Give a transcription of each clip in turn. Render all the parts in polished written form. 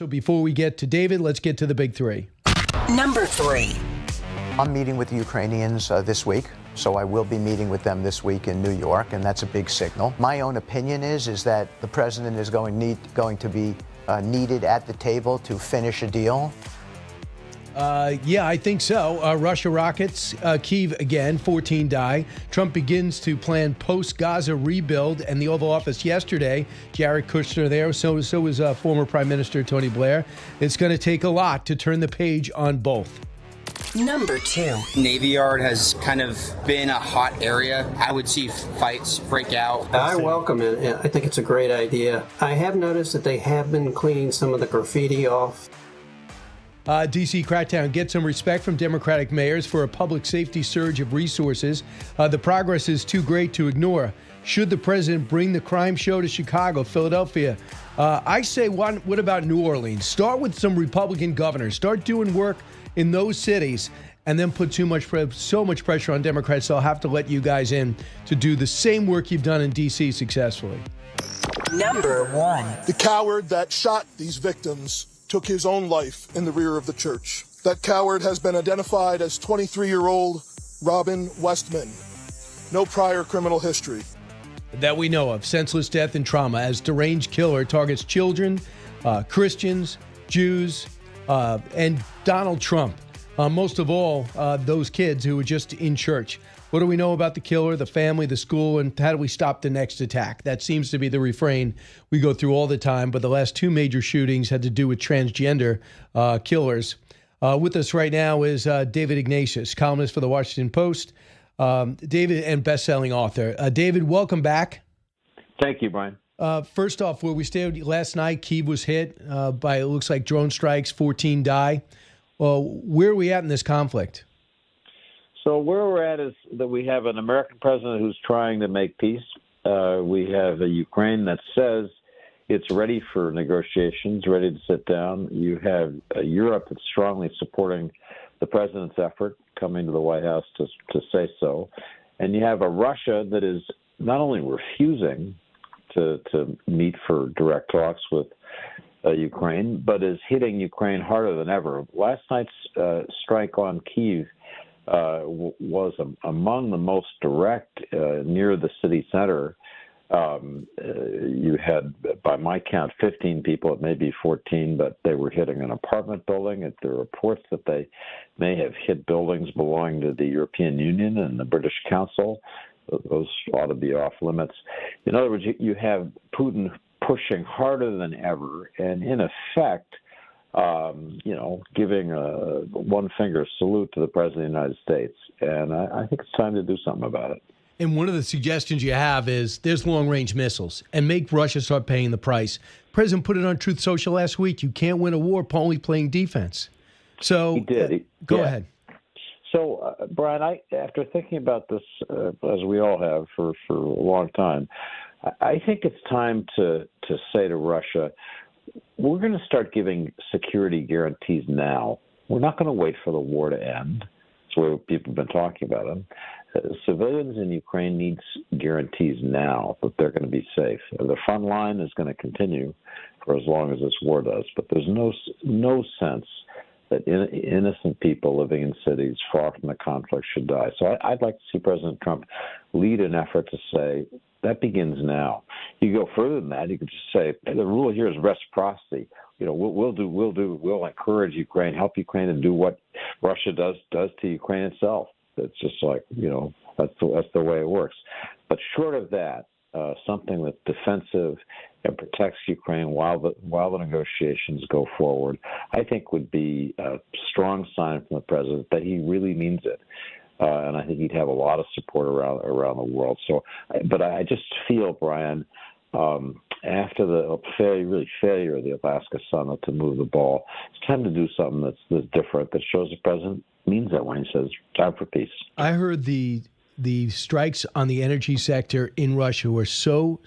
So before we get to David, let's get to the big three. Number 3. I'm meeting with the Ukrainians this week, so I will be meeting with them this week in New York, and that's a big signal. My own opinion is that the president is going to be needed at the table to finish a deal. Yeah, I think so. Russia rockets Kyiv again, 14 die. Trump begins to plan post-Gaza rebuild, and the Oval Office yesterday, Jared Kushner there, so was former Prime Minister Tony Blair. It's going to take a lot to turn the page on both. Number 2. Navy Yard has kind of been a hot area. I would see fights break out. I welcome it. I think it's a great idea. I have noticed that they have been cleaning some of the graffiti off. D.C. crackdown gets some respect from Democratic mayors for a public safety surge of resources. The progress is too great to ignore. Should the president bring the crime show to Chicago, Philadelphia? I say, what about New Orleans? Start with some Republican governors. Start doing work in those cities, and then put so much pressure on Democrats, they'll have to let you guys in to do the same work you've done in D.C. successfully. Number 1. The coward that shot these victims took his own life in the rear of the church. That coward has been identified as 23-year-old Robin Westman. No prior criminal history. That we know of. Senseless death and trauma as deranged killer targets children, Christians, Jews, and Donald Trump. Most of all, those kids who were just in church. What do we know about the killer, the family, the school, and how do we stop the next attack? That seems to be the refrain we go through all the time, but the last 2 major shootings had to do with transgender killers. With us right now is David Ignatius, columnist for the Washington Post, David, and best-selling author. David, welcome back. Thank you, Brian. First off, where we stayed last night, Kyiv was hit by, it looks like, drone strikes, 14 die. Where are we at in this conflict? So where we're at is that we have an American president who's trying to make peace. We have a Ukraine that says it's ready for negotiations, ready to sit down. You have Europe that's strongly supporting the president's effort, coming to the White House to say so. And you have a Russia that is not only refusing to meet for direct talks with Ukraine, but is hitting Ukraine harder than ever. Last night's strike on Kyiv was among the most direct near the city center. You had, by my count, 15 people. It may be 14, but they were hitting an apartment building. There are reports that they may have hit buildings belonging to the European Union and the British Council. Those ought to be off limits. In other words, you have Putin pushing harder than ever, and in effect, giving a one-finger salute to the President of the United States. And I think it's time to do something about it. And one of the suggestions you have is there's long-range missiles, and make Russia start paying the price. The President put it on Truth Social last week. You can't win a war only playing defense. So he did. Go ahead. So, Brian, after thinking about this, as we all have for a long time, I think it's time to say to Russia, we're going to start giving security guarantees now. We're not going to wait for the war to end. That's what people have been talking about them. Civilians in Ukraine need guarantees now that they're going to be safe. The front line is going to continue for as long as this war does, but there's no sense that innocent people living in cities far from the conflict should die. So I'd like to see President Trump lead an effort to say that begins now. You go further than that. You could just say the rule here is reciprocity. We'll encourage Ukraine, help Ukraine, and do what Russia does to Ukraine itself. It's just like that's the way it works. But short of that, something that's defensive and protects Ukraine while the negotiations go forward, I think would be a strong sign from the president that he really means it. And I think he'd have a lot of support around the world. So, but I just feel, Brian, after the failure of the Alaska summit to move the ball, it's time to do something that's different, that shows the president means that when he says time for peace. I heard the strikes on the energy sector in Russia were so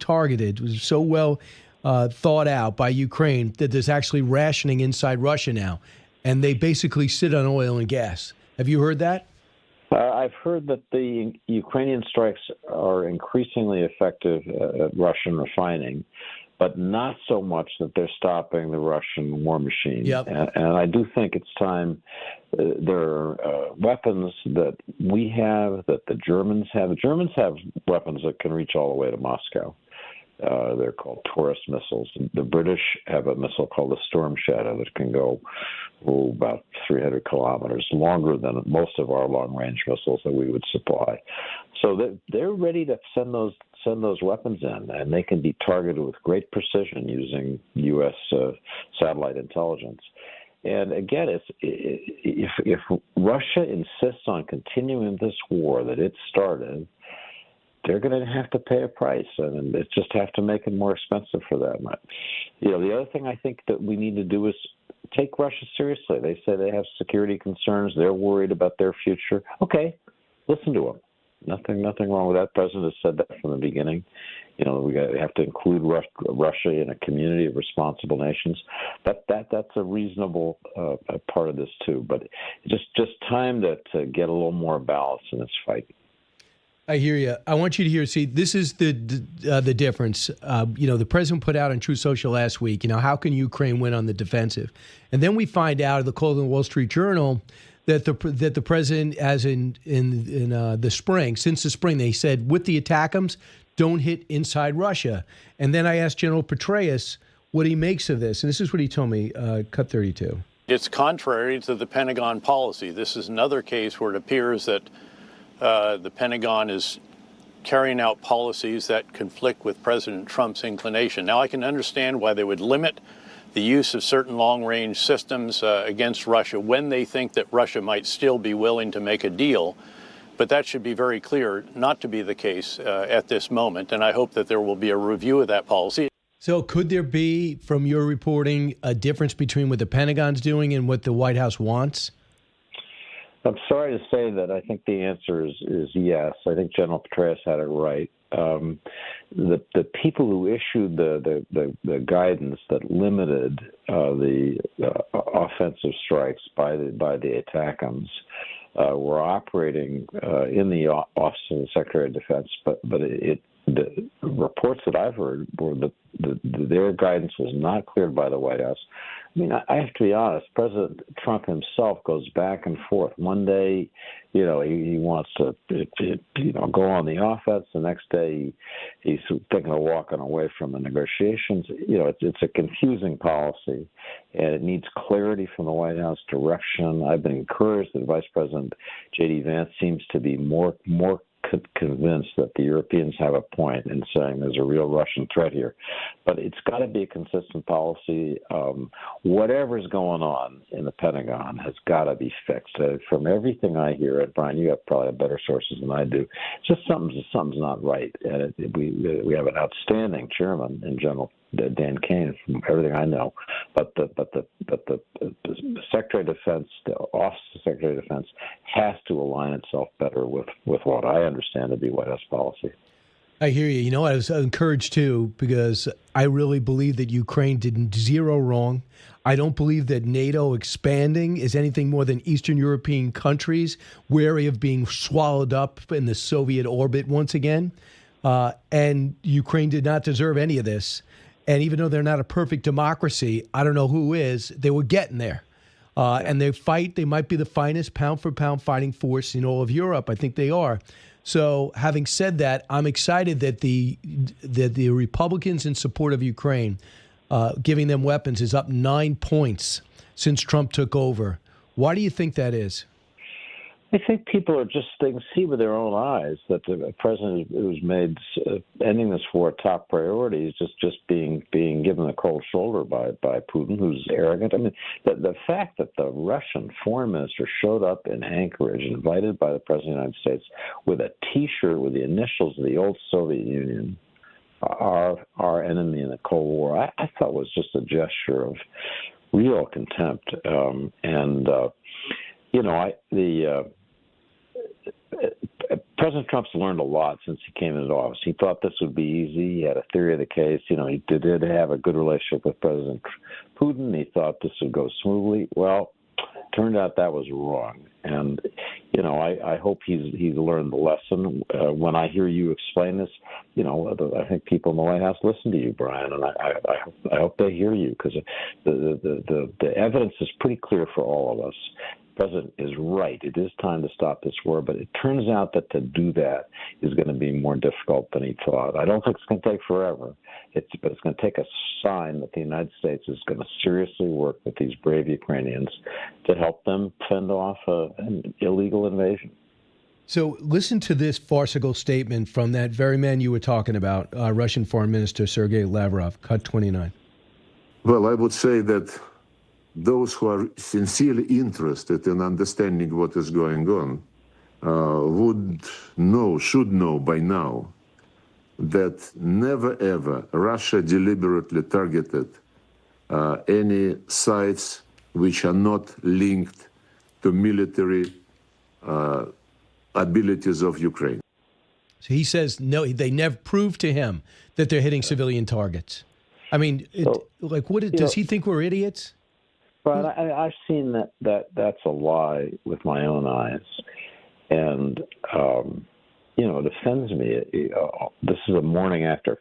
targeted, was so well thought out by Ukraine that there's actually rationing inside Russia now, and they basically sit on oil and gas. Have you heard that? I've heard that the Ukrainian strikes are increasingly effective at Russian refining, but not so much that they're stopping the Russian war machine. Yep. And I do think it's time. There are weapons that we have, that the Germans have. The Germans have weapons that can reach all the way to Moscow. They're called Taurus missiles. The British have a missile called the Storm Shadow that can go about 300 kilometers, longer than most of our long-range missiles that we would supply. So they're ready to send those weapons in, and they can be targeted with great precision using U.S. Satellite intelligence. And again, if Russia insists on continuing this war that it started, they're going to have to pay a price, and it just have to make it more expensive for them. The other thing I think that we need to do is take Russia seriously. They say they have security concerns. They're worried about their future. Okay, listen to them. Nothing wrong with that. The president has said that from the beginning. We have to include Russia in a community of responsible nations. That's a reasonable part of this too. But just time to get a little more balance in this fight. I hear you. I want you to hear. See, this is the difference. The president put out on True Social last week. How can Ukraine win on the defensive? And then we find out of the call in the Wall Street Journal that the president, as in the spring, since the spring, they said with the ATACMS, don't hit inside Russia. And then I asked General Petraeus what he makes of this, and this is what he told me. Cut 32. It's contrary to the Pentagon policy. This is another case where it appears that the Pentagon is carrying out policies that conflict with President Trump's inclination. Now, I can understand why they would limit the use of certain long-range systems against Russia when they think that Russia might still be willing to make a deal. But that should be very clear not to be the case at this moment. And I hope that there will be a review of that policy. So could there be, from your reporting, a difference between what the Pentagon's doing and what the White House wants? I'm sorry to say that I think the answer is yes. I think General Petraeus had it right. The people who issued the guidance that limited the offensive strikes by the ATACMS were operating in the Office of the Secretary of Defense, but the reports that I've heard were that their guidance was not cleared by the White House. I mean, I have to be honest. President Trump himself goes back and forth. One day, he wants to, go on the offense. The next day, he's thinking of walking away from the negotiations. It's a confusing policy, and it needs clarity from the White House, direction. I've been encouraged that Vice President J.D. Vance seems to be more convinced that the Europeans have a point in saying there's a real Russian threat here. But it's got to be a consistent policy. Whatever's going on in the Pentagon has got to be fixed. From everything I hear, and Brian, you have probably better sources than I do, just something's not right. And we have an outstanding chairman in General Dan Kane, from everything I know, but the Secretary of Defense, the Office of Secretary of Defense, has to align itself better with what I understand to be White House policy. I hear you. I was encouraged too, because I really believe that Ukraine did zero wrong. I don't believe that NATO expanding is anything more than Eastern European countries wary of being swallowed up in the Soviet orbit once again. And Ukraine did not deserve any of this. And even though they're not a perfect democracy, I don't know who is, they were getting there. And they might be the finest pound-for-pound fighting force in all of Europe. I think they are. So having said that, I'm excited that the Republicans in support of Ukraine, giving them weapons, is up 9 points since Trump took over. Why do you think that is? I think people they can see with their own eyes that the president who's made ending this war a top priority is just being given the cold shoulder by Putin, who's arrogant. I mean, the fact that the Russian foreign minister showed up in Anchorage, invited by the president of the United States, with a T-shirt with the initials of the old Soviet Union, our enemy in the Cold War, I thought was just a gesture of real contempt. President Trump's learned a lot since he came into office. He thought this would be easy. He had a theory of the case. He did have a good relationship with President Putin. He thought this would go smoothly. Well, turned out that was wrong. And, I hope he's learned the lesson. When I hear you explain this, I think people in the White House listen to you, Brian, and I hope they hear you, because the evidence is pretty clear for all of us. The president is right. It is time to stop this war, but it turns out that to do that is going to be more difficult than he thought. I don't think it's going to take forever, but it's going to take a sign that the United States is going to seriously work with these brave Ukrainians to help them fend off an illegal invasion. So listen to this farcical statement from that very man you were talking about, Russian Foreign Minister Sergei Lavrov, cut 29. Well, I would say that those who are sincerely interested in understanding what is going on should know by now that never ever Russia deliberately targeted any sites which are not linked to military abilities of Ukraine. So he says no, they never proved to him that they're hitting civilian targets. I mean, does he think we're idiots? But I've seen that's a lie with my own eyes, and it offends me. This is a morning after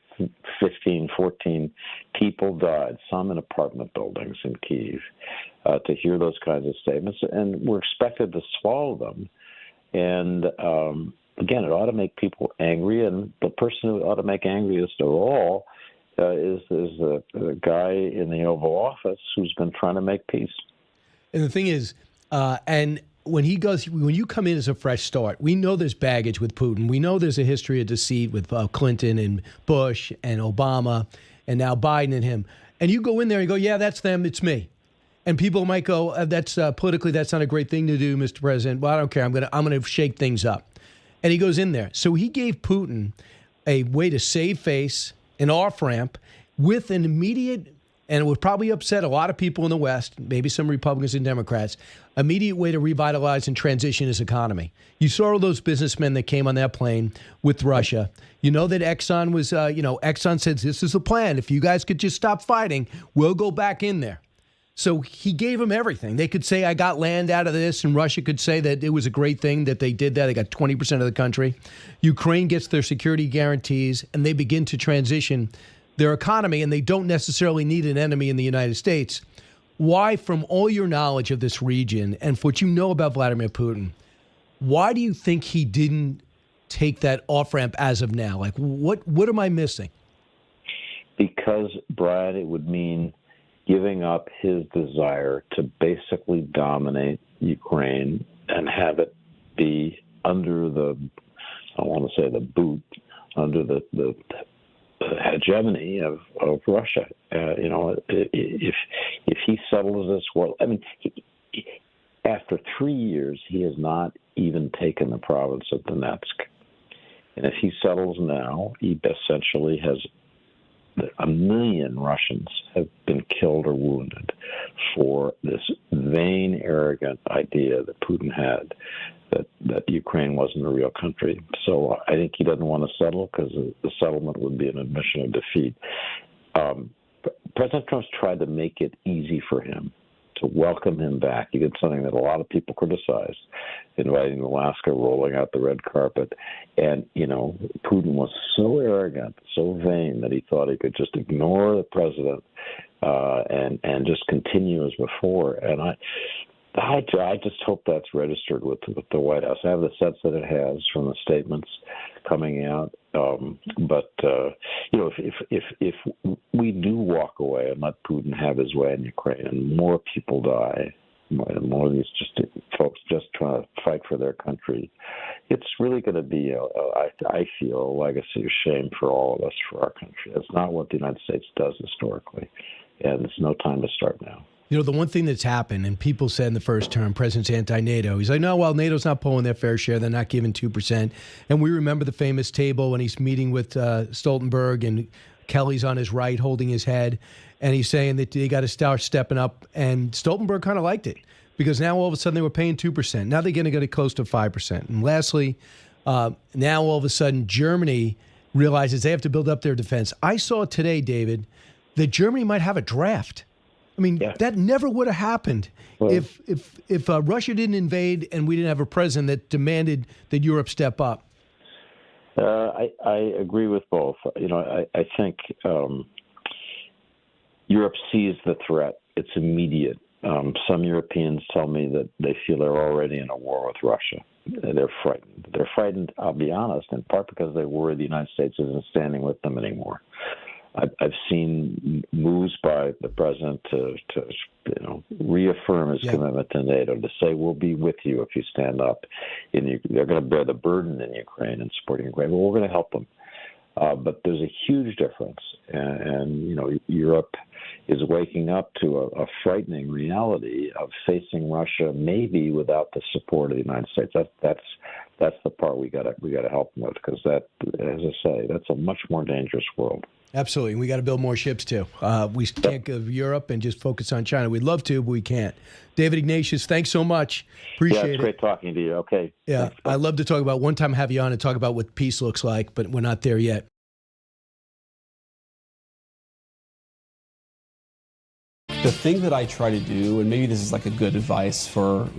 15, 14 people died, some in apartment buildings in Kyiv, to hear those kinds of statements, and we're expected to swallow them. And again, it ought to make people angry, and the person who ought to make angriest of all is the guy in the Oval Office who's been trying to make peace. And the thing is, and when you come in as a fresh start, we know there's baggage with Putin. We know there's a history of deceit with Clinton and Bush and Obama and now Biden and him. And you go in there and go, yeah, that's them, it's me. And people might go, that's politically, that's not a great thing to do, Mr. President. Well, I don't care. I'm gonna shake things up. And he goes in there. So he gave Putin a way to save face, an off-ramp with an immediate, and it would probably upset a lot of people in the West, maybe some Republicans and Democrats, immediate way to revitalize and transition his economy. You saw all those businessmen that came on that plane with Russia. You know that Exxon was, Exxon said, this is the plan. If you guys could just stop fighting, we'll go back in there. So he gave them everything. They could say, I got land out of this, and Russia could say that it was a great thing that they did that. They got 20% of the country. Ukraine gets their security guarantees, and they begin to transition their economy, and they don't necessarily need an enemy in the United States. Why, from all your knowledge of this region and what you know about Vladimir Putin, why do you think he didn't take that off-ramp as of now? Like, what am I missing? Because, Brad, it would mean giving up his desire to basically dominate Ukraine and have it be under the, I don't want to say the boot, under the hegemony of Russia. If he settles this, well, I mean, after 3 years, he has not even taken the province of Donetsk. And if he settles now, he essentially has 1 million Russians have been killed or wounded for this vain, arrogant idea that Putin had that Ukraine wasn't a real country. So I think he doesn't want to settle because the settlement would be an admission of defeat. President Trump's tried to make it easy for him to welcome him back. He did something that a lot of people criticized, inviting Alaska, rolling out the red carpet. And, Putin was so arrogant, so vain that he thought he could just ignore the president and just continue as before. And I just hope that's registered with the White House. I have the sense that it has from the statements coming out. If we do walk away and let Putin have his way in Ukraine, and more people die, and more of these folks just trying to fight for their country, it's really going to be, I feel, a legacy of shame for all of us, for our country. That's not what the United States does historically, and it's no time to start now. The one thing that's happened, and people said in the first term, President's anti-NATO. He's like, no, well, NATO's not pulling their fair share. They're not giving 2%. And we remember the famous table when he's meeting with Stoltenberg, and Kelly's on his right holding his head. And he's saying that they got to start stepping up. And Stoltenberg kind of liked it because now all of a sudden they were paying 2%. Now they're going to get it close to 5%. And lastly, now all of a sudden Germany realizes they have to build up their defense. I saw today, David, that Germany might have a draft. I mean, that never would have happened if Russia didn't invade and we didn't have a president that demanded that Europe step up. I agree with both. I think Europe sees the threat. It's immediate. Some Europeans tell me that they feel they're already in a war with Russia. They're frightened. They're frightened, I'll be honest, in part because they worry the United States isn't standing with them anymore. I've seen moves by the president to reaffirm his commitment to NATO, to say we'll be with you if you stand up. They're going to bear the burden in Ukraine and supporting Ukraine. Well, we're going to help them. But there's a huge difference, and Europe is waking up to a frightening reality of facing Russia maybe without the support of the United States. That's the part we got to help them with, because that, as I say, that's a much more dangerous world. Absolutely. We got to build more ships, too. We can't go to Europe and just focus on China. We'd love to, but we can't. David Ignatius, thanks so much. Appreciate it. Yeah, it's great talking to you. Okay. Yeah, I'd love to talk about, one time have you on and talk about what peace looks like, but we're not there yet. The thing that I try to do, and maybe this is like a good advice for,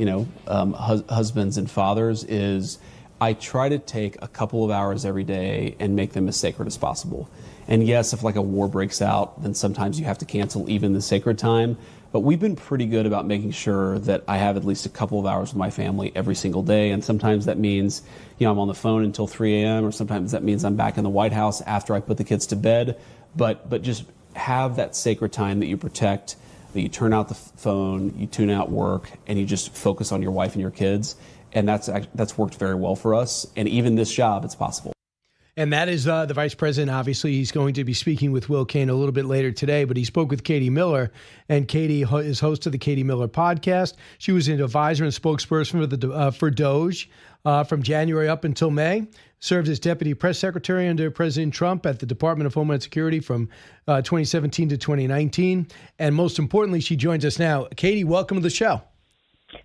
husbands and fathers, is I try to take a couple of hours every day and make them as sacred as possible. And yes, if like a war breaks out, then sometimes you have to cancel even the sacred time. But we've been pretty good about making sure that I have at least a couple of hours with my family every single day. And sometimes that means, I'm on the phone until 3 a.m. or sometimes that means I'm back in the White House after I put the kids to bed. But just have that sacred time that you protect, that you turn out the phone, you tune out work, and you just focus on your wife and your kids. And that's worked very well for us. And even this job, it's possible. And that is the vice president. Obviously, he's going to be speaking with Will Cain a little bit later today, but he spoke with Katie Miller, and Katie is host of the Katie Miller podcast. She was an advisor and spokesperson for DOGE from January up until May, served as deputy press secretary under President Trump at the Department of Homeland Security from 2017 to 2019. And most importantly, she joins us now. Katie, welcome to the show.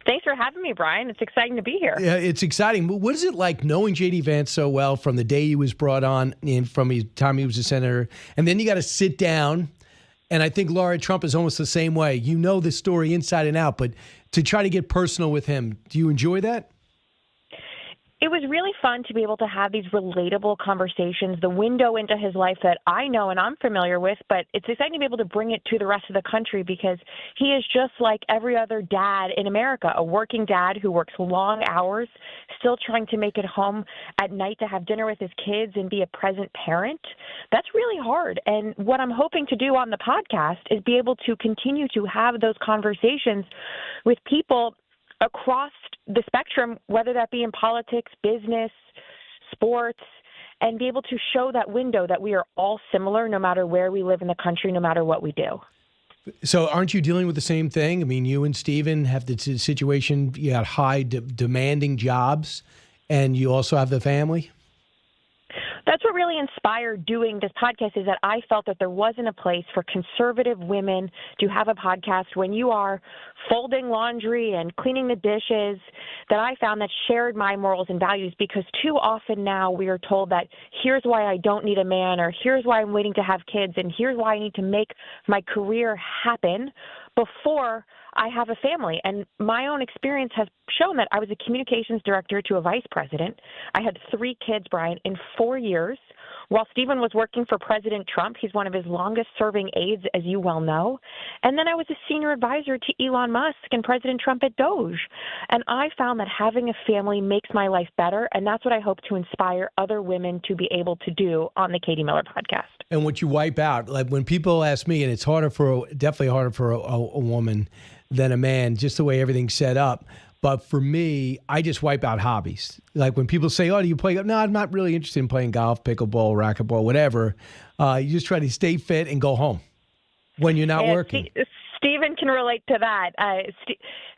Thanks for having me, Brian. It's exciting to be here. Yeah, it's exciting. What is it like knowing J.D. Vance so well from the day he was brought on and from the time he was a senator? And then you got to sit down, and I think Laura Trump is almost the same way. You know the story inside and out, but to try to get personal with him, do you enjoy that? It was really fun to be able to have these relatable conversations, the window into his life that I know and I'm familiar with, but it's exciting to be able to bring it to the rest of the country because he is just like every other dad in America, a working dad who works long hours, still trying to make it home at night to have dinner with his kids and be a present parent. That's really hard. And what I'm hoping to do on the podcast is be able to continue to have those conversations with people across the spectrum, whether that be in politics, business, sports, and be able to show that window that we are all similar no matter where we live in the country, no matter what we do. So aren't you dealing with the same thing? I mean, you and Stephen have the situation, you got high demanding jobs, and you also have the family? That's what really inspired doing this podcast, is that I felt that there wasn't a place for conservative women to have a podcast when you are folding laundry and cleaning the dishes, that I found that shared my morals and values, because too often now we are told that here's why I don't need a man, or here's why I'm waiting to have kids, and here's why I need to make my career happen before I have a family. And my own experience has shown that I was a communications director to a vice president. I had 3 kids, Brian, in 4 years. While Stephen was working for President Trump, he's one of his longest serving aides, as you well know. And then I was a senior advisor to Elon Musk and President Trump at DOGE. And I found that having a family makes my life better. And that's what I hope to inspire other women to be able to do on the Katie Miller podcast. And what you wipe out, like when people ask me, and it's definitely harder for a woman than a man, just the way everything's set up. But for me, I just wipe out hobbies. Like when people say, oh, do you play golf? No, I'm not really interested in playing golf, pickleball, racquetball, whatever. You just try to stay fit and go home when you're not working. Stephen can relate to that.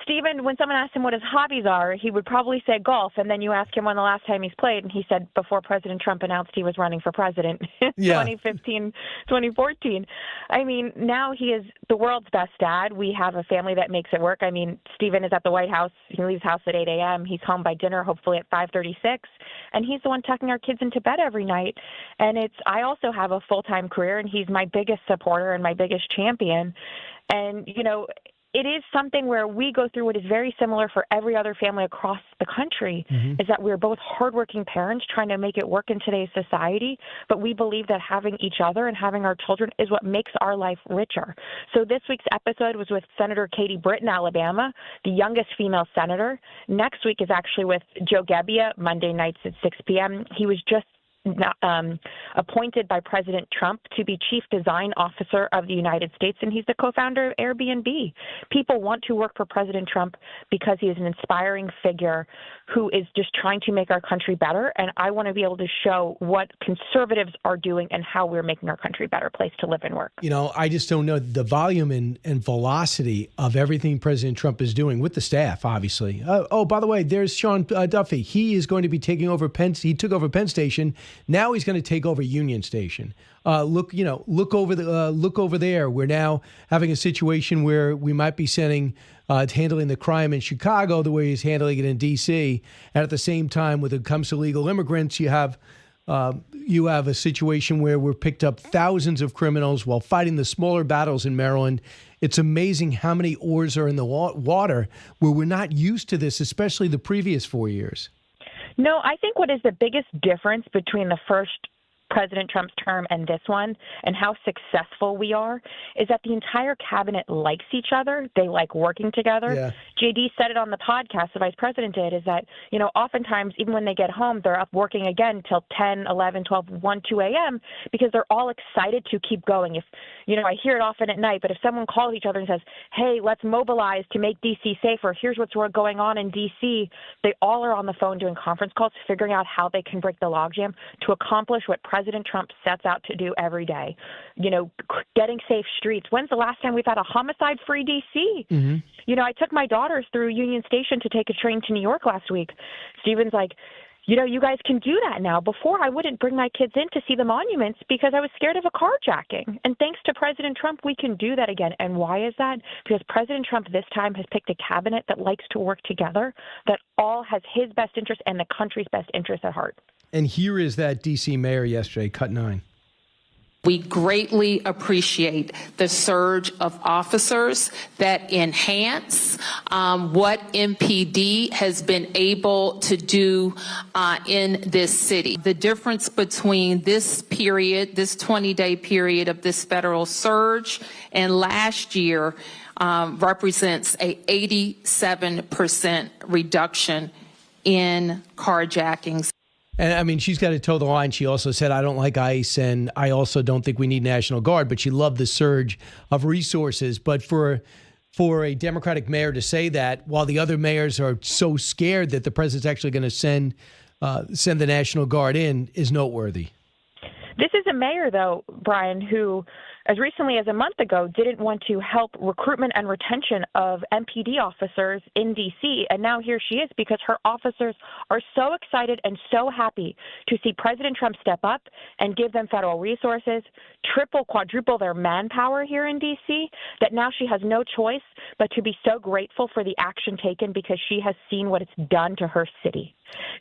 Stephen, when someone asked him what his hobbies are, he would probably say golf. And then you ask him when the last time he's played, and he said before President Trump announced he was running for president in 2015, 2014. I mean, now he is the world's best dad. We have a family that makes it work. I mean, Stephen is at the White House. He leaves house at 8 a.m. He's home by dinner, hopefully at 5:36. And he's the one tucking our kids into bed every night. And I also have a full-time career, and he's my biggest supporter and my biggest champion. And, you know, it is something where we go through what is very similar for every other family across the country, is that we're both hardworking parents trying to make it work in today's society, but we believe that having each other and having our children is what makes our life richer. So this week's episode was with Senator Katie Britt in Alabama, the youngest female senator. Next week is actually with Joe Gebbia, Monday nights at 6 p.m. He was just appointed by President Trump to be Chief Design Officer of the United States, and he's the co-founder of Airbnb. People want to work for President Trump because he is an inspiring figure who is just trying to make our country better, and I want to be able to show what conservatives are doing and how we're making our country a better place to live and work. You know, I just don't know the volume and velocity of everything President Trump is doing with the staff, obviously. Oh, by the way, there's Sean Duffy. He is going to be taking over he took over Penn Station. Now he's going to take over Union Station. Look over there. We're now having a situation where we might be handling the crime in Chicago the way he's handling it in D.C. And at the same time, when it comes to legal immigrants, you have a situation where we've picked up thousands of criminals while fighting the smaller battles in Maryland. It's amazing how many oars are in the water where we're not used to this, especially the previous 4 years. No, I think what is the biggest difference between the first President Trump's term and this one, and how successful we are, is that the entire cabinet likes each other. They like working together. Yeah. JD said it on the podcast, the vice president did, is that, you know, oftentimes even when they get home, they're up working again till 10, 11, 12, 1, 2 a.m. because they're all excited to keep going. If, you know, I hear it often at night, but if someone calls each other and says, hey, let's mobilize to make D.C. safer, here's what's going on in D.C., they all are on the phone doing conference calls, figuring out how they can break the logjam to accomplish what President Trump sets out to do every day. You know, getting safe streets. When's the last time we've had a homicide-free D.C.? Mm-hmm. You know, I took my daughters through Union Station to take a train to New York last week. Stephen's like, you know, you guys can do that now. Before, I wouldn't bring my kids in to see the monuments because I was scared of a carjacking. And thanks to President Trump, we can do that again. And why is that? Because President Trump this time has picked a cabinet that likes to work together, that all has his best interest and the country's best interest at heart. And here is that D.C. mayor yesterday, cut 9. We greatly appreciate the surge of officers that enhance what MPD has been able to do in this city. The difference between this period, this 20-day period of this federal surge and last year represents a 87% reduction in carjackings. And I mean, she's got to toe the line. She also said, I don't like ICE, and I also don't think we need National Guard, but she loved the surge of resources. But for a Democratic mayor to say that while the other mayors are so scared that the president's actually going to send the National Guard in is noteworthy. This is a mayor, though, Brian, who as recently as a month ago didn't want to help recruitment and retention of MPD officers in D.C., and now here she is because her officers are so excited and so happy to see President Trump step up and give them federal resources, triple, quadruple their manpower here in D.C., that now she has no choice but to be so grateful for the action taken because she has seen what it's done to her city.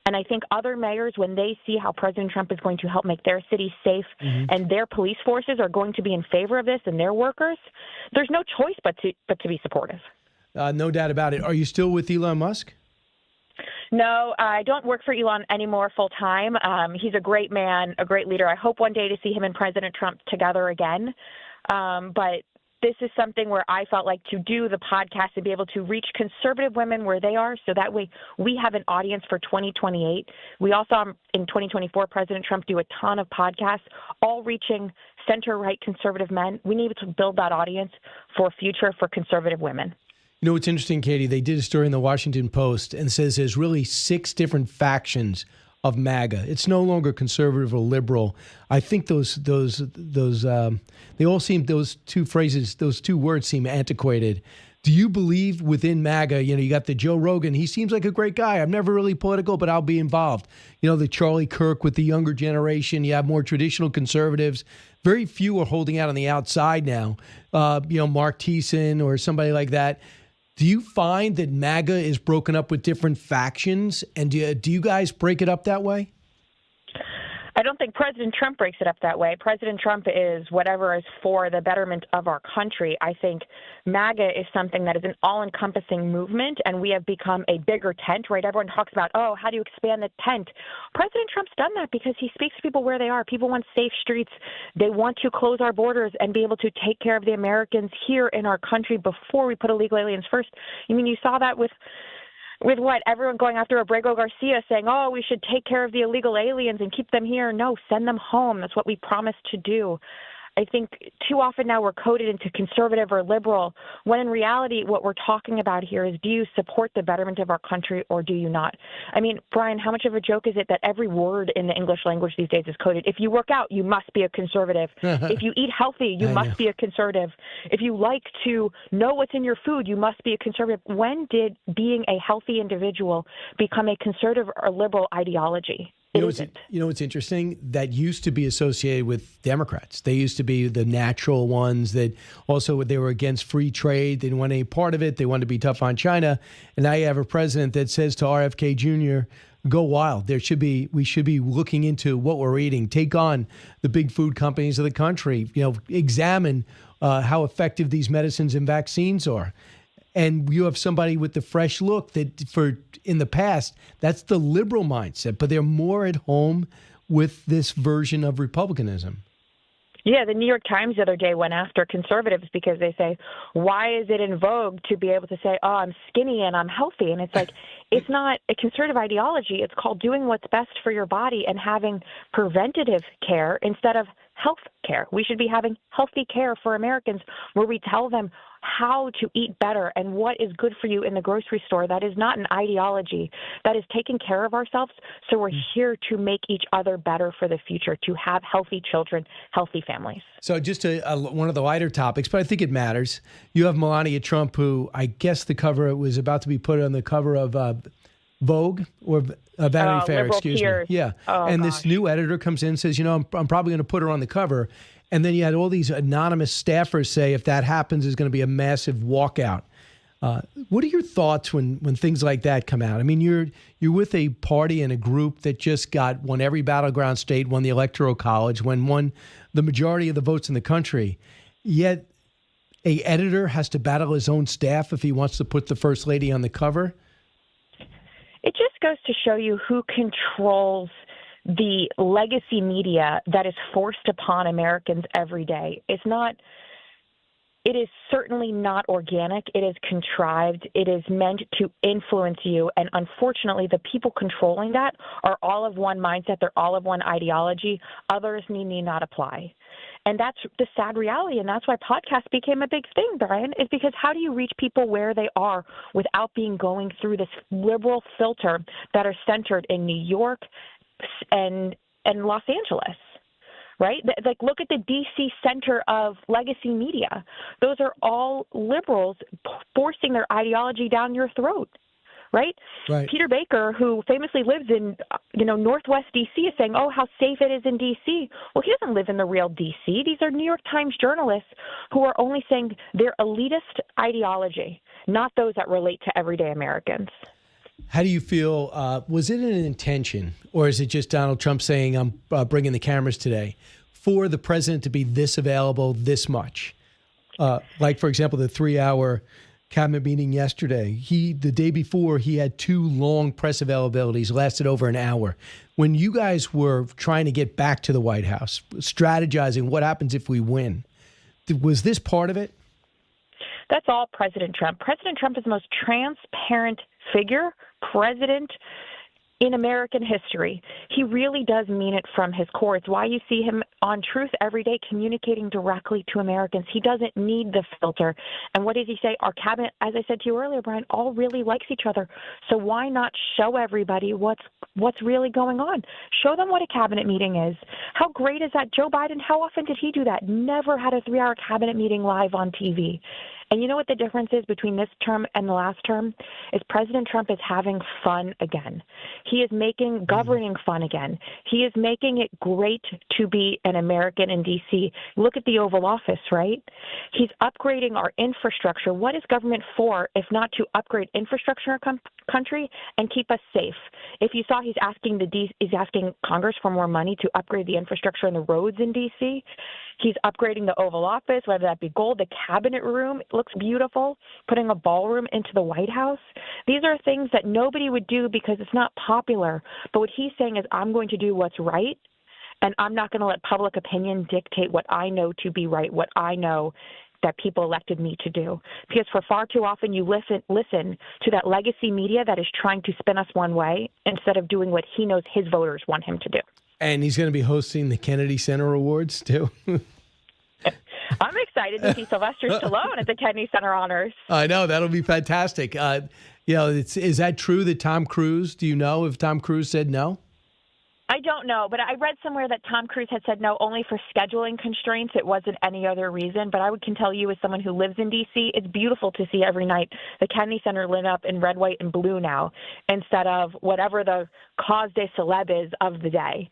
And I think other mayors, when they see how President Trump is going to help make their city safe and their police forces are going to be in favor of this and their workers, there's no choice but to be supportive. No doubt about it. Are you still with Elon Musk? No, I don't work for Elon anymore full time. He's a great man, a great leader. I hope one day to see him and President Trump together again. But this is something where I felt like to do the podcast to be able to reach conservative women where they are, so that way we have an audience for 2028. We also saw in 2024 President Trump do a ton of podcasts, all reaching center-right conservative men. We need to build that audience for a future for conservative women. You know what's interesting, Katie? They did a story in the Washington Post and says there's really 6 different factions of MAGA. It's no longer conservative or liberal. I think they all seem, those two words seem antiquated. Do you believe within MAGA, you got the Joe Rogan, he seems like a great guy. I'm never really political, but I'll be involved. The Charlie Kirk with the younger generation. You have more traditional conservatives. Very few are holding out on the outside now. Mark Thiessen or somebody like that. Do you find that MAGA is broken up with different factions? And do you guys break it up that way? I don't think President Trump breaks it up that way. President Trump is whatever is for the betterment of our country. I think MAGA is something that is an all-encompassing movement, and we have become a bigger tent, right? Everyone talks about, how do you expand the tent? President Trump's done that because he speaks to people where they are. People want safe streets. They want to close our borders and be able to take care of the Americans here in our country before we put illegal aliens first. You saw that with what? Everyone going after Abrego Garcia saying, we should take care of the illegal aliens and keep them here. No, send them home. That's what we promised to do. I think too often now we're coded into conservative or liberal, when in reality what we're talking about here is, do you support the betterment of our country or do you not? Brian, how much of a joke is it that every word in the English language these days is coded? If you work out, you must be a conservative. If you eat healthy, you must be a conservative. If you like to know what's in your food, you must be a conservative. When did being a healthy individual become a conservative or liberal ideology? What's interesting? That used to be associated with Democrats. They used to be the natural ones that also they were against free trade. They didn't want any part of it. They wanted to be tough on China. And now you have a president that says to RFK Jr., go wild. We should be looking into what we're eating. Take on the big food companies of the country. Examine how effective these medicines and vaccines are. And you have somebody with the fresh look that in the past, that's the liberal mindset, but they're more at home with this version of republicanism. Yeah, the New York Times the other day went after conservatives because they say, why is it in vogue to be able to say, I'm skinny and I'm healthy? And it's like, it's not a conservative ideology. It's called doing what's best for your body and having preventative care instead of health care. We should be having healthy care for Americans where we tell them how to eat better and what is good for you in the grocery store. That is not an ideology. That is taking care of ourselves. So we're here to make each other better for the future, to have healthy children, healthy families. So just one of the lighter topics, but I think it matters. You have Melania Trump, who I guess the cover was about to be put on the cover of Vogue or Vanity Fair, excuse me. Yeah. This new editor comes in and says, I'm probably going to put her on the cover. And then you had all these anonymous staffers say, if that happens, there's going to be a massive walkout. What are your thoughts when things like that come out? You're with a party and a group that just won every battleground state, won the Electoral College, won the majority of the votes in the country. Yet a editor has to battle his own staff if he wants to put the First Lady on the cover. It just goes to show you who controls the legacy media that is forced upon Americans every day. It is certainly not organic. It is contrived. It is meant to influence you. And unfortunately, the people controlling that are all of one mindset. They're all of one ideology. Others need not apply. And that's the sad reality. And that's why podcasts became a big thing, Brian, is because how do you reach people where they are without going through this liberal filter that are centered in New York and Los Angeles, right? Like, look at the D.C. center of legacy media. Those are all liberals forcing their ideology down your throat, right? Peter Baker, who famously lives in, Northwest D.C., is saying, how safe it is in D.C. Well, he doesn't live in the real D.C. These are New York Times journalists who are only saying their elitist ideology, not those that relate to everyday Americans. How do you feel? Was it an intention, or is it just Donald Trump saying, I'm bringing the cameras today, for the president to be this available this much? Like, for example, the 3-hour cabinet meeting yesterday. The day before, he had 2 long press availabilities, lasted over an hour. When you guys were trying to get back to the White House, strategizing what happens if we win, was this part of it? That's all President Trump. President Trump is the most transparent president in American history. He really does mean it from his core. It's why you see him on Truth every day communicating directly to Americans. He doesn't need the filter. And what does he say? Our cabinet, as I said to you earlier, Brian, all really likes each other. So why not show everybody what's really going on? Show them what a cabinet meeting is. How great is that? Joe Biden, how often did he do that? Never had a 3-hour cabinet meeting live on TV. And you know what the difference is between this term and the last term? Is President Trump is having fun again. He is making governing fun again. He is making it great to be an American in D.C. Look at the Oval Office, right? He's upgrading our infrastructure. What is government for if not to upgrade infrastructure in our country and keep us safe? If you saw, he's asking Congress for more money to upgrade the infrastructure and the roads in D.C. He's upgrading the Oval Office, whether that be gold, the cabinet room looks beautiful, putting a ballroom into the White House. These are things that nobody would do because it's not popular. But what he's saying is, I'm going to do what's right, and I'm not going to let public opinion dictate what I know to be right, what I know that people elected me to do. Because for far too often you listen to that legacy media that is trying to spin us one way instead of doing what he knows his voters want him to do. And he's going to be hosting the Kennedy Center Awards, too. I'm excited to see Sylvester Stallone at the Kennedy Center Honors. I know. That'll be fantastic. Is that true that Tom Cruise, do you know if Tom Cruise said no? I don't know, but I read somewhere that Tom Cruise had said no only for scheduling constraints. It wasn't any other reason. But I can tell you, as someone who lives in D.C., it's beautiful to see every night the Kennedy Center lit up in red, white, and blue now instead of whatever the cause de célèbre is of the day.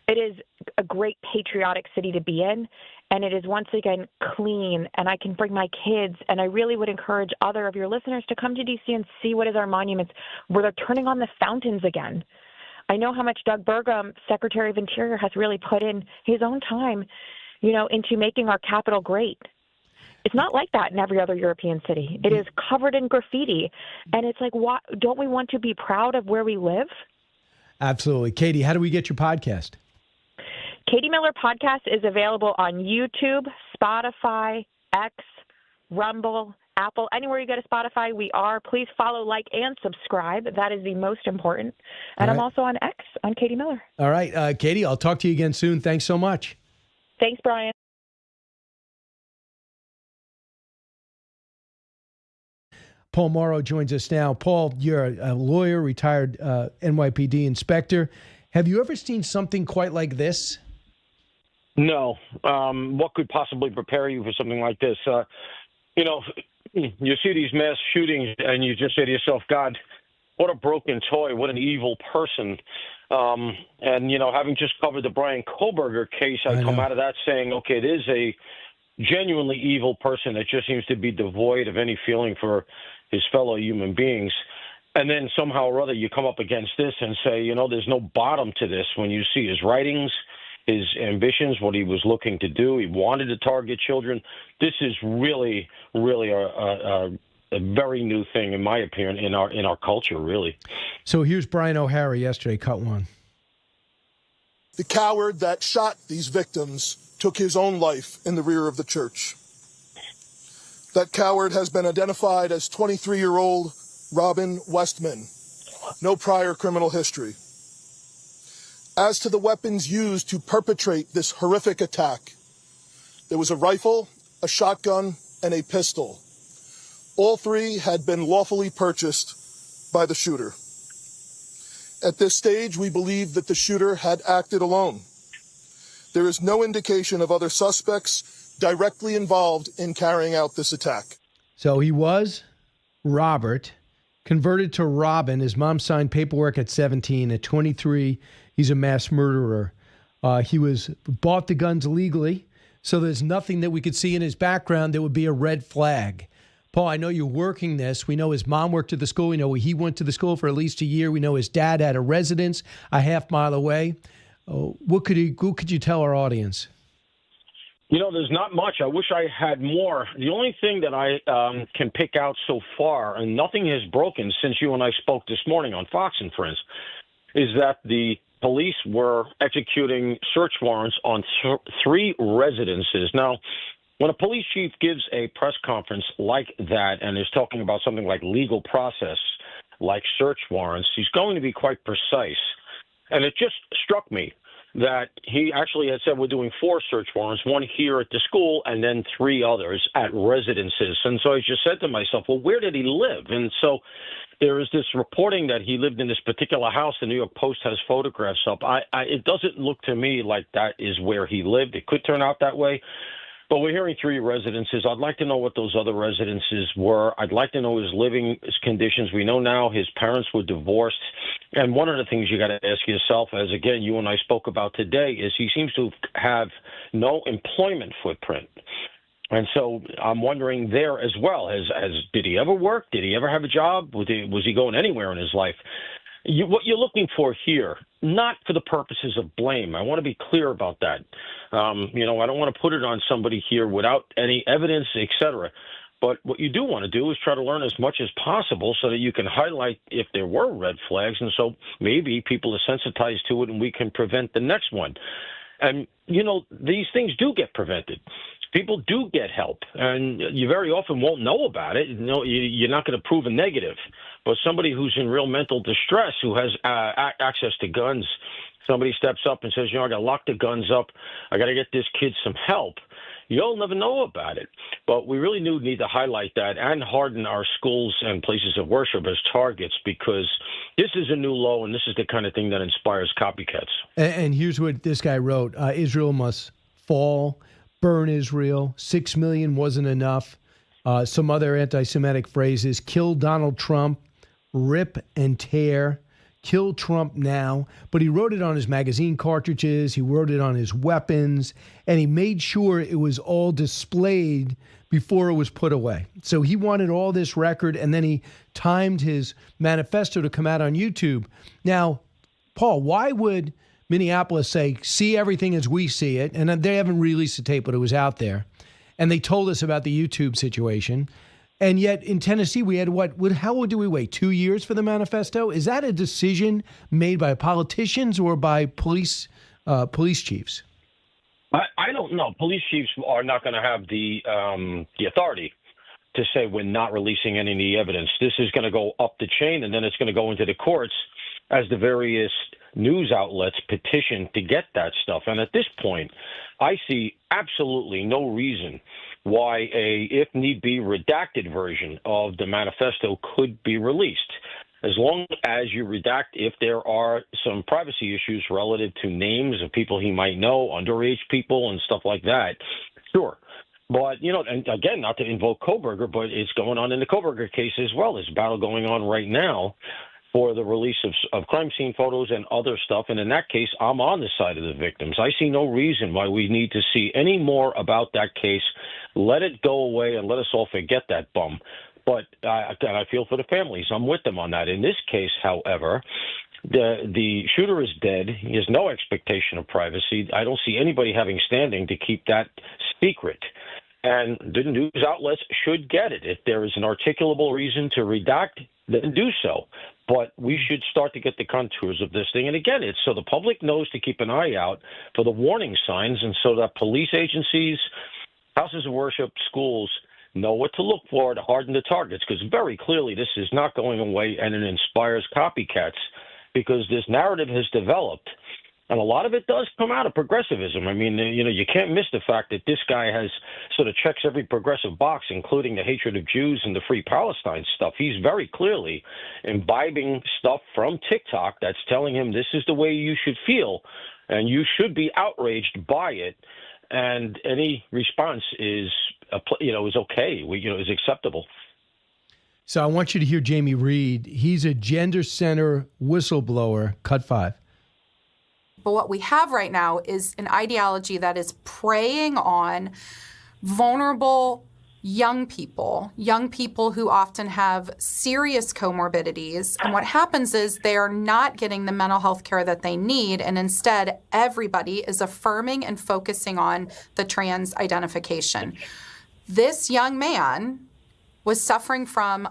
It is a great patriotic city to be in, and it is once again clean, and I can bring my kids, and I really would encourage other of your listeners to come to D.C. and see what is our monuments, where they're turning on the fountains again. I know how much Doug Burgum, Secretary of Interior, has really put in his own time, into making our capital great. It's not like that in every other European city. It is covered in graffiti. And it's like, don't we want to be proud of where we live? Absolutely. Katie, how do we get your podcast? Katie Miller Podcast is available on YouTube, Spotify, X, Rumble, Apple, anywhere you go to Spotify, we are. Please follow, like, and subscribe. That is the most important. And I'm also on X, on Katie Miller. All right. Katie, I'll talk to you again soon. Thanks so much. Thanks, Brian. Paul Mauro joins us now. Paul, you're a lawyer, retired NYPD inspector. Have you ever seen something quite like this? No. What could possibly prepare you for something like this? You see these mass shootings and you just say to yourself, God, what a broken toy, what an evil person. Having just covered the Brian Kohlberger case, I come out of that saying, okay, it is a genuinely evil person that just seems to be devoid of any feeling for his fellow human beings. And then somehow or other you come up against this and say, there's no bottom to this when you see his writings, his ambitions, what he was looking to do. He wanted to target children. This is really, really a very new thing, in my opinion, in our culture, really. So here's Brian O'Hara yesterday, cut one. The coward that shot these victims took his own life in the rear of the church. That coward has been identified as 23-year-old Robin Westman. No prior criminal history. As to the weapons used to perpetrate this horrific attack, there was a rifle, a shotgun, and a pistol. All three had been lawfully purchased by the shooter. At this stage, we believe that the shooter had acted alone. There is no indication of other suspects directly involved in carrying out this attack. So he was Robert, converted to Robin. His mom signed paperwork at 17. At 23, he's a mass murderer. He bought the guns legally, so there's nothing that we could see in his background that would be a red flag. Paul, I know you're working this. We know his mom worked at the school. We know he went to the school for at least a year. We know his dad had a residence a half mile away. What could you tell our audience? There's not much. I wish I had more. The only thing that I can pick out so far, and nothing has broken since you and I spoke this morning on Fox and Friends, is that the police were executing search warrants on three residences. Now, when a police chief gives a press conference like that and is talking about something like legal process, like search warrants, he's going to be quite precise. And it just struck me that he actually had said we're doing 4 search warrants, 1 here at the school and then 3 others at residences. And so I just said to myself, well, where did he live? And so there is this reporting that he lived in this particular house. The New York Post has photographs up. It doesn't look to me like that is where he lived. It could turn out that way. Well, we're hearing 3 residences. I'd like to know what those other residences were. I'd like to know his living conditions. We know now his parents were divorced. And one of the things you got to ask yourself, as again you and I spoke about today, is he seems to have no employment footprint. And so I'm wondering there as well, did he ever work? Did he ever have a job? Was he going anywhere in his life? What you're looking for here, not for the purposes of blame. I want to be clear about that. I don't want to put it on somebody here without any evidence, et cetera. But what you do want to do is try to learn as much as possible so that you can highlight if there were red flags. And so maybe people are sensitized to it and we can prevent the next one. And, these things do get prevented. People do get help, and you very often won't know about it. You're not going to prove a negative. But somebody who's in real mental distress, who has access to guns, somebody steps up and says, I got to lock the guns up. I got to get this kid some help. You'll never know about it. But we really need to highlight that and harden our schools and places of worship as targets, because this is a new low, and this is the kind of thing that inspires copycats. And here's what this guy wrote. Israel must fall. Burn Israel. 6 million wasn't enough. Some other anti-Semitic phrases. Kill Donald Trump. Rip and tear. Kill Trump now. But he wrote it on his magazine cartridges. He wrote it on his weapons. And he made sure it was all displayed before it was put away. So he wanted all this record, and then he timed his manifesto to come out on YouTube. Now, Paul, why would Minneapolis say, see everything as we see it? And they haven't released the tape, but it was out there. And they told us about the YouTube situation. And yet in Tennessee, we had how long do we wait? 2 years for the manifesto? Is that a decision made by politicians or by police chiefs? I don't know. Police chiefs are not going to have the authority to say we're not releasing any of the evidence. This is going to go up the chain, and then it's going to go into the courts as the various news outlets petition to get that stuff. And at this point, I see absolutely no reason why a, if need be, redacted version of the manifesto could be released. As long as you redact if there are some privacy issues relative to names of people he might know, underage people and stuff like that, sure. But, and again, not to invoke Koberger, but it's going on in the Koberger case as well. There's a battle going on right now for the release of crime scene photos and other stuff. And in that case, I'm on the side of the victims. I see no reason why we need to see any more about that case. Let it go away and let us all forget that bum. But I feel for the families. I'm with them on that. In this case, however, the shooter is dead. He has no expectation of privacy. I don't see anybody having standing to keep that secret. And the news outlets should get it. If there is an articulable reason to redact, then do so. But we should start to get the contours of this thing. And again, it's so the public knows to keep an eye out for the warning signs, and so that police agencies, houses of worship, schools know what to look for to harden the targets, because very clearly this is not going away, and it inspires copycats because this narrative has developed. And a lot of it does come out of progressivism. I mean, you can't miss the fact that this guy has sort of checks every progressive box, including the hatred of Jews and the Free Palestine stuff. He's very clearly imbibing stuff from TikTok that's telling him this is the way you should feel, and you should be outraged by it. And any response is okay, is acceptable. So I want you to hear Jamie Reed. He's a gender center whistleblower. Cut 5. But what we have right now is an ideology that is preying on vulnerable young people who often have serious comorbidities. And what happens is they're not getting the mental health care that they need. And instead, everybody is affirming and focusing on the trans identification. This young man was suffering from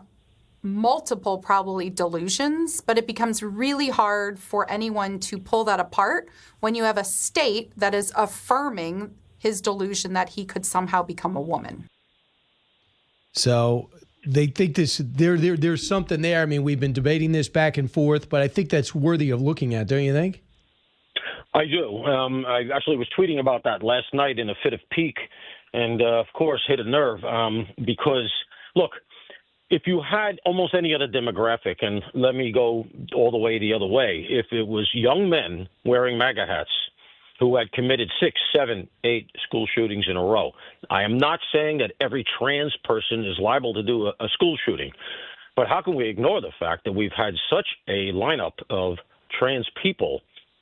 multiple probably delusions, but it becomes really hard for anyone to pull that apart when you have a state that is affirming his delusion that he could somehow become a woman. So they think there's something there. I mean, we've been debating this back and forth, but I think that's worthy of looking at, don't you think? I do. I actually was tweeting about that last night in a fit of pique, and of course hit a nerve because, look, if you had almost any other demographic, and let me go all the way the other way, if it was young men wearing MAGA hats who had committed 6, 7, 8 school shootings in a row. I am not saying that every trans person is liable to do a school shooting, but how can we ignore the fact that we've had such a lineup of trans people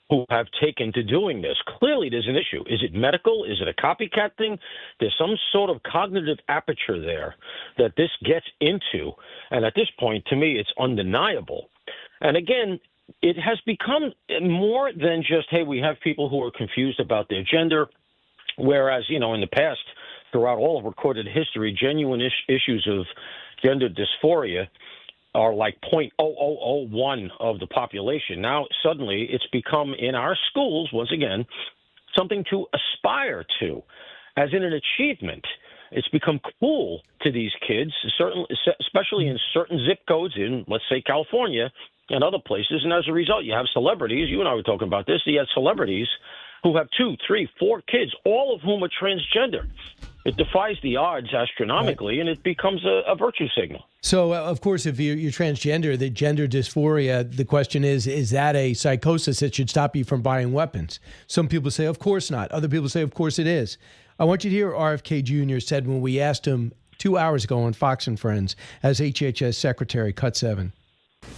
who have taken to doing this? Clearly, there's an issue. Is it medical? Is it a copycat thing? There's some sort of cognitive aperture there that this gets into. And at this point, to me, it's undeniable. And again, it has become more than just, hey, we have people who are confused about their gender, whereas, in the past, throughout all of recorded history, genuine issues of gender dysphoria are like 0.0001 of the population. Now, suddenly, it's become, in our schools, once again, something to aspire to, as in an achievement. It's become cool to these kids, especially in certain zip codes in, let's say, California, and other places. And as a result, you have celebrities. You and I were talking about this. You have celebrities who have 2, 3, 4 kids, all of whom are transgender. It defies the odds astronomically, and it becomes a virtue signal. So, of course, if you're transgender, the gender dysphoria, the question is that a psychosis that should stop you from buying weapons? Some people say, of course not. Other people say, of course it is. I want you to hear what RFK Jr. said when we asked him 2 hours ago on Fox and Friends as HHS Secretary, Cut 7.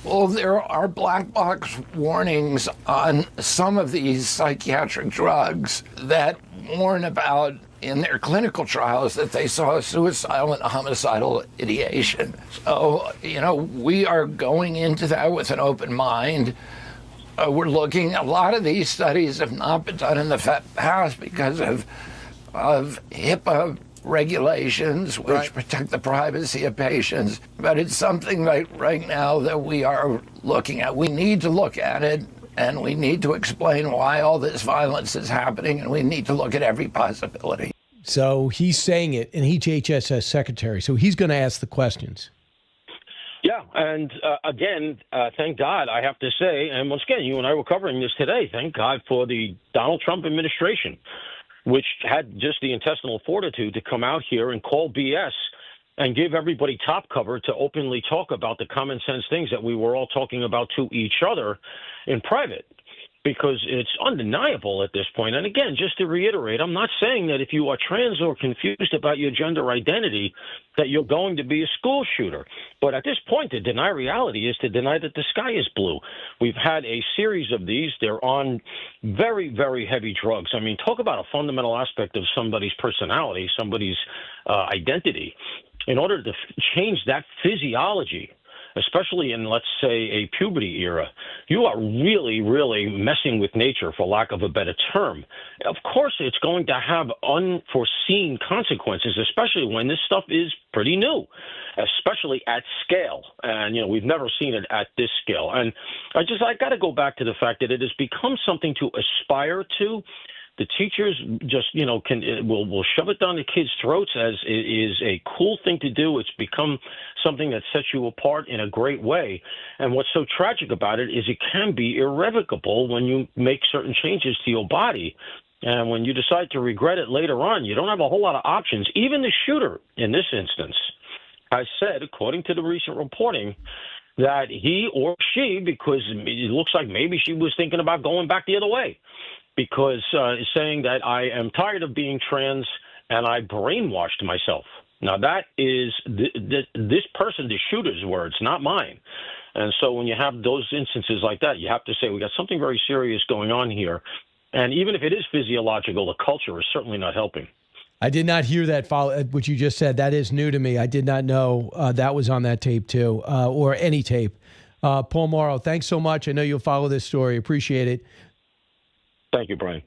Well, there are black box warnings on some of these psychiatric drugs that warn about in their clinical trials that they saw suicidal and homicidal ideation. So, we are going into that with an open mind. We're looking, a lot of these studies have not been done in the past because of HIPAA regulations, which protect the privacy of patients. But it's something right now that we are looking at. We need to look at it, and we need to explain why all this violence is happening, and we need to look at every possibility. So he's saying it, and he's HHS Secretary, so he's going to ask the questions. Yeah, and again, thank God, I have to say, and once again, you and I were covering this today, thank God for the Donald Trump administration, which had just the intestinal fortitude to come out here and call BS and give everybody top cover to openly talk about the common sense things that we were all talking about to each other in private, because it's undeniable at this point. And again, just to reiterate, I'm not saying that if you are trans or confused about your gender identity that you're going to be a school shooter. But at this point, to deny reality is to deny that the sky is blue. We've had a series of these. They're on very, very heavy drugs. I mean, talk about a fundamental aspect of somebody's personality, somebody's identity. In order to change that physiology, especially in, let's say, a puberty era, you are really, really messing with nature, for lack of a better term. Of course, it's going to have unforeseen consequences, especially when this stuff is pretty new, especially at scale. And, we've never seen it at this scale. And I got to go back to the fact that it has become something to aspire to. The teachers just, will shove it down the kids' throats as it is a cool thing to do. It's become something that sets you apart in a great way. And what's so tragic about it is it can be irrevocable when you make certain changes to your body. And when you decide to regret it later on, you don't have a whole lot of options. Even the shooter, in this instance, has said, according to the recent reporting, that he or she, because it looks like maybe she was thinking about going back the other way, because saying that I am tired of being trans and I brainwashed myself. Now, that is this person, the shooter's words, not mine. And so when you have those instances like that, you have to say we got something very serious going on here. And even if it is physiological, the culture is certainly not helping. I did not hear that, what you just said. That is new to me. I did not know that was on that tape, too, or any tape. Paul Mauro, thanks so much. I know you'll follow this story. Appreciate it. Thank you, Brian.